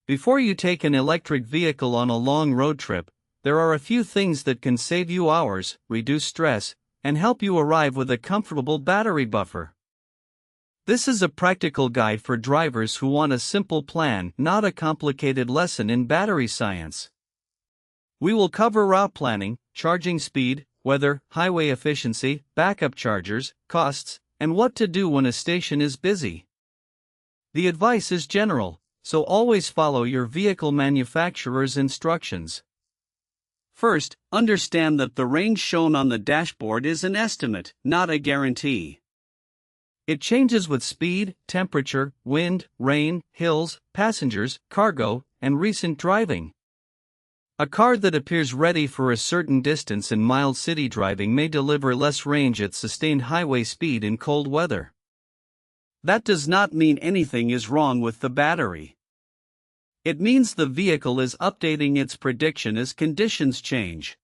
Before you take an electric vehicle on a long road trip, there are a few things that can save you hours, reduce stress, and help you arrive with a comfortable battery buffer. This is a practical guide for drivers who want a simple plan, not a complicated lesson in battery science. We will cover route planning, charging speed, weather, highway efficiency, backup chargers, costs, and what to do when a station is busy. The advice is general, so always follow your vehicle manufacturer's instructions. First, understand that the range shown on the dashboard is an estimate, not a guarantee. It changes with speed, temperature, wind, rain, hills, passengers, cargo, and recent driving. A car that appears ready for a certain distance in mild city driving may deliver less range at sustained highway speed in cold weather. That does not mean anything is wrong with the battery. It means the vehicle is updating its prediction as conditions change.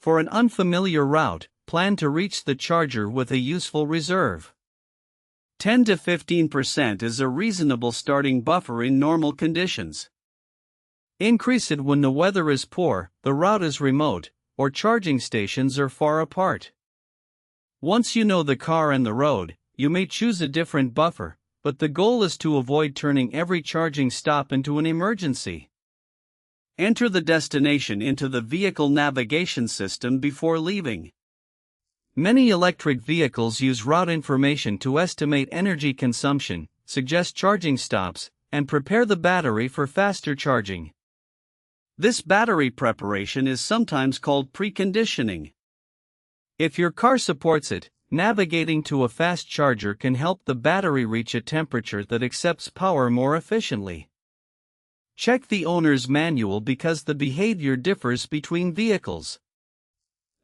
For an unfamiliar route, plan to reach the charger with a useful reserve. 10 to 15% is a reasonable starting buffer in normal conditions. Increase it when the weather is poor, the route is remote, or charging stations are far apart. Once you know the car and the road, you may choose a different buffer, but the goal is to avoid turning every charging stop into an emergency. Enter the destination into the vehicle navigation system before leaving. Many electric vehicles use route information to estimate energy consumption, suggest charging stops, and prepare the battery for faster charging. This battery preparation is sometimes called preconditioning. If your car supports it, navigating to a fast charger can help the battery reach a temperature that accepts power more efficiently. Check the owner's manual because the behavior differs between vehicles.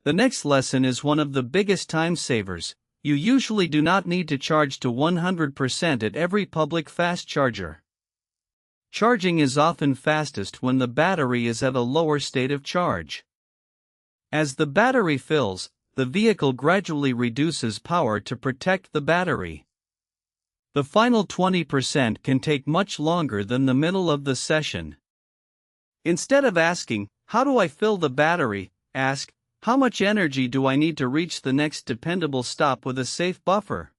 The next lesson is one of the biggest time savers. You usually do not need to charge to 100% at every public fast charger. Charging is often fastest when the battery is at a lower state of charge. As the battery fills, the vehicle gradually reduces power to protect the battery. The final 20% can take much longer than the middle of the session. Instead of asking, "How do I fill the battery?" ask, "How much energy do I need to reach the next dependable stop with a safe buffer?"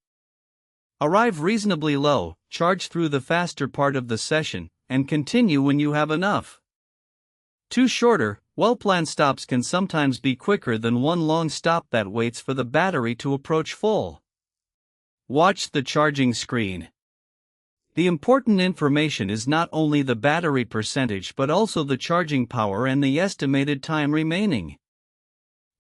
Arrive reasonably low, charge through the faster part of the session, and continue when you have enough. Two shorter, well-planned stops can sometimes be quicker than one long stop that waits for the battery to approach full. Watch the charging screen. The important information is not only the battery percentage but also the charging power and the estimated time remaining.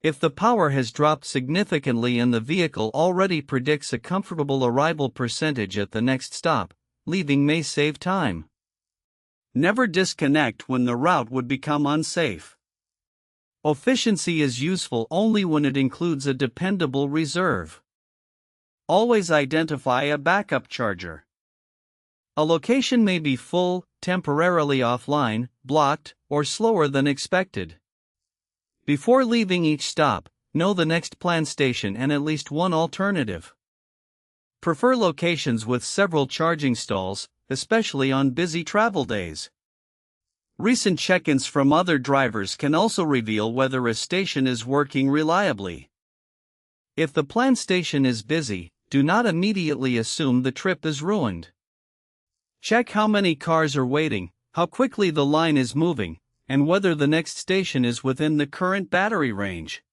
If the power has dropped significantly and the vehicle already predicts a comfortable arrival percentage at the next stop, leaving may save time. Never disconnect when the route would become unsafe. Efficiency is useful only when it includes a dependable reserve. Always identify a backup charger. A location may be full, temporarily offline, blocked, or slower than expected. Before leaving each stop, know the next planned station and at least one alternative. Prefer locations with several charging stalls, especially on busy travel days. Recent check-ins from other drivers can also reveal whether a station is working reliably. If the planned station is busy, do not immediately assume the trip is ruined. Check how many cars are waiting, how quickly the line is moving, and whether the next station is within the current battery range.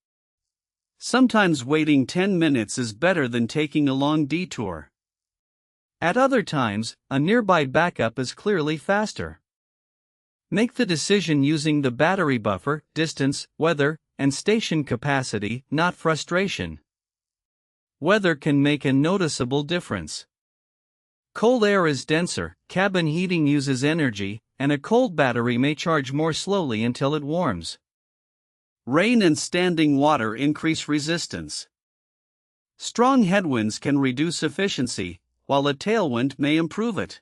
Sometimes waiting 10 minutes is better than taking a long detour. At other times, a nearby backup is clearly faster. Make the decision using the battery buffer, distance, weather, and station capacity, not frustration. Weather can make a noticeable difference. Cold air is denser, cabin heating uses energy, and a cold battery may charge more slowly until it warms. Rain and standing water increase resistance. Strong headwinds can reduce efficiency, while a tailwind may improve it.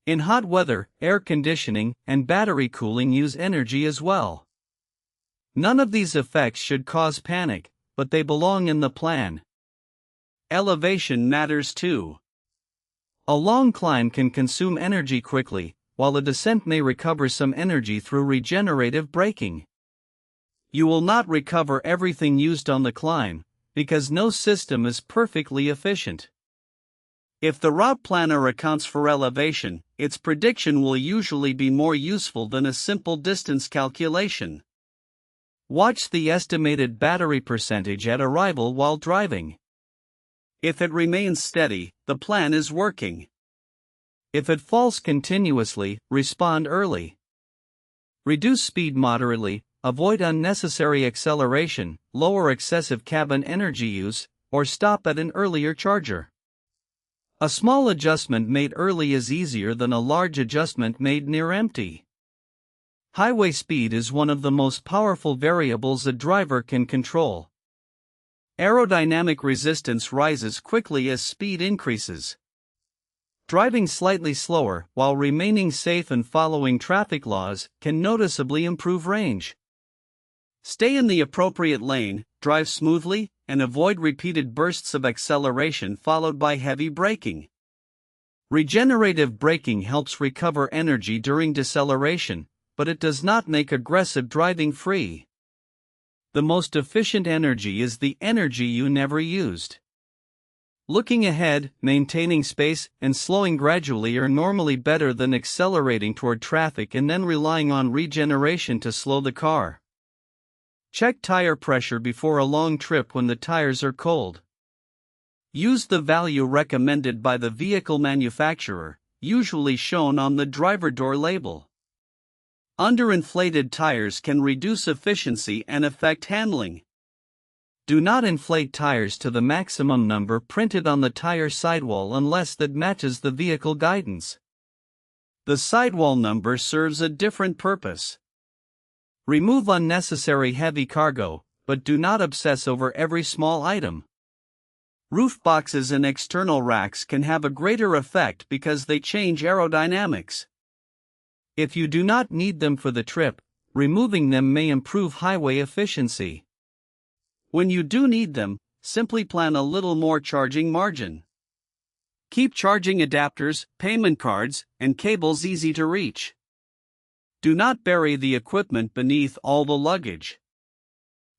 In hot weather, air conditioning and battery cooling use energy as well. None of these effects should cause panic, but they belong in the plan. Elevation matters too. A long climb can consume energy quickly, while the descent may recover some energy through regenerative braking. You will not recover everything used on the climb, because no system is perfectly efficient. If the route planner accounts for elevation, its prediction will usually be more useful than a simple distance calculation. Watch the estimated battery percentage at arrival while driving. If it remains steady, the plan is working. If it falls continuously, respond early. Reduce speed moderately, avoid unnecessary acceleration, lower excessive cabin energy use, or stop at an earlier charger. A small adjustment made early is easier than a large adjustment made near empty. Highway speed is one of the most powerful variables a driver can control. Aerodynamic resistance rises quickly as speed increases. Driving slightly slower while remaining safe and following traffic laws can noticeably improve range. Stay in the appropriate lane, drive smoothly, and avoid repeated bursts of acceleration followed by heavy braking. Regenerative braking helps recover energy during deceleration, but it does not make aggressive driving free. The most efficient energy is the energy you never used. Looking ahead, maintaining space, and slowing gradually are normally better than accelerating toward traffic and then relying on regeneration to slow the car. Check tire pressure before a long trip when the tires are cold. Use the value recommended by the vehicle manufacturer, usually shown on the driver door label. Underinflated tires can reduce efficiency and affect handling. Do not inflate tires to the maximum number printed on the tire sidewall unless that matches the vehicle guidance. The sidewall number serves a different purpose. Remove unnecessary heavy cargo, but do not obsess over every small item. Roof boxes and external racks can have a greater effect because they change aerodynamics. If you do not need them for the trip, removing them may improve highway efficiency. When you do need them, simply plan a little more charging margin. Keep charging adapters, payment cards, and cables easy to reach. Do not bury the equipment beneath all the luggage.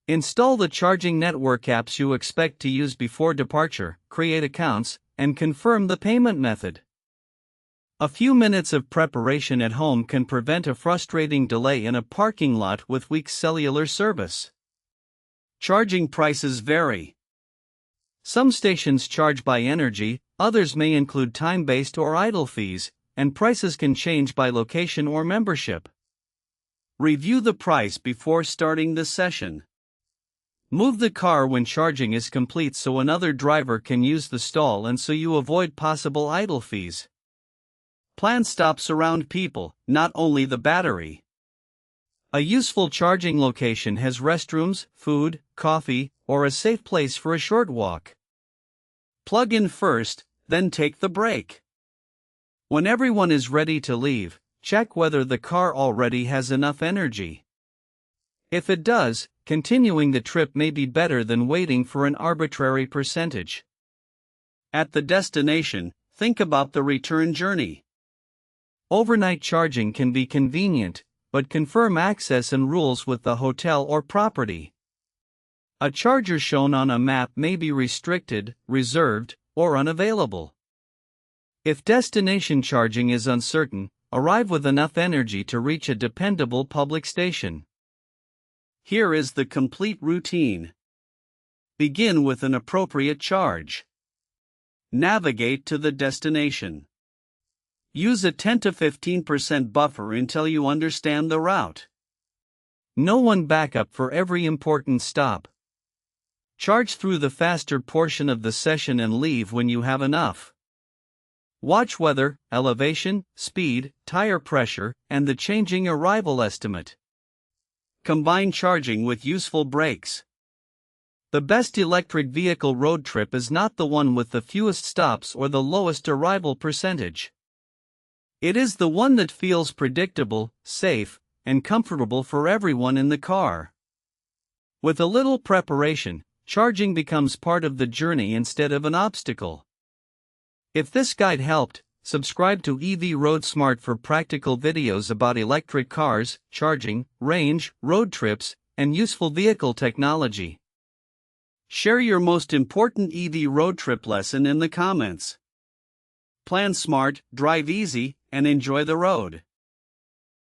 Install the charging network apps you expect to use before departure, create accounts, and confirm the payment method. A few minutes of preparation at home can prevent a frustrating delay in a parking lot with weak cellular service. Charging prices vary. Some stations charge by energy, others may include time-based or idle fees, and prices can change by location or membership. Review the price before starting the session. Move the car when charging is complete so another driver can use the stall and so you avoid possible idle fees. Plan stops around people, not only the battery. A useful charging location has restrooms, food, coffee, or a safe place for a short walk. Plug in first, then take the break. When everyone is ready to leave, check whether the car already has enough energy. If it does, continuing the trip may be better than waiting for an arbitrary percentage. At the destination, think about the return journey. Overnight charging can be convenient, but confirm access and rules with the hotel or property. A charger shown on a map may be restricted, reserved, or unavailable. If destination charging is uncertain, arrive with enough energy to reach a dependable public station. Here is the complete routine. Begin with an appropriate charge. Navigate to the destination. Use a 10 to 15% buffer until you understand the route. Know one backup for every important stop. Charge through the faster portion of the session and leave when you have enough. Watch weather, elevation, speed, tire pressure, and the changing arrival estimate. Combine charging with useful breaks. The best electric vehicle road trip is not the one with the fewest stops or the lowest arrival percentage. It is the one that feels predictable, safe, and comfortable for everyone in the car. With a little preparation, charging becomes part of the journey instead of an obstacle. If this guide helped, Subscribe to EV Road Smart for practical videos about electric cars, charging, range, road trips, and useful vehicle technology. Share your most important EV road trip lesson in the comments. Plan smart, drive easy, and enjoy the road.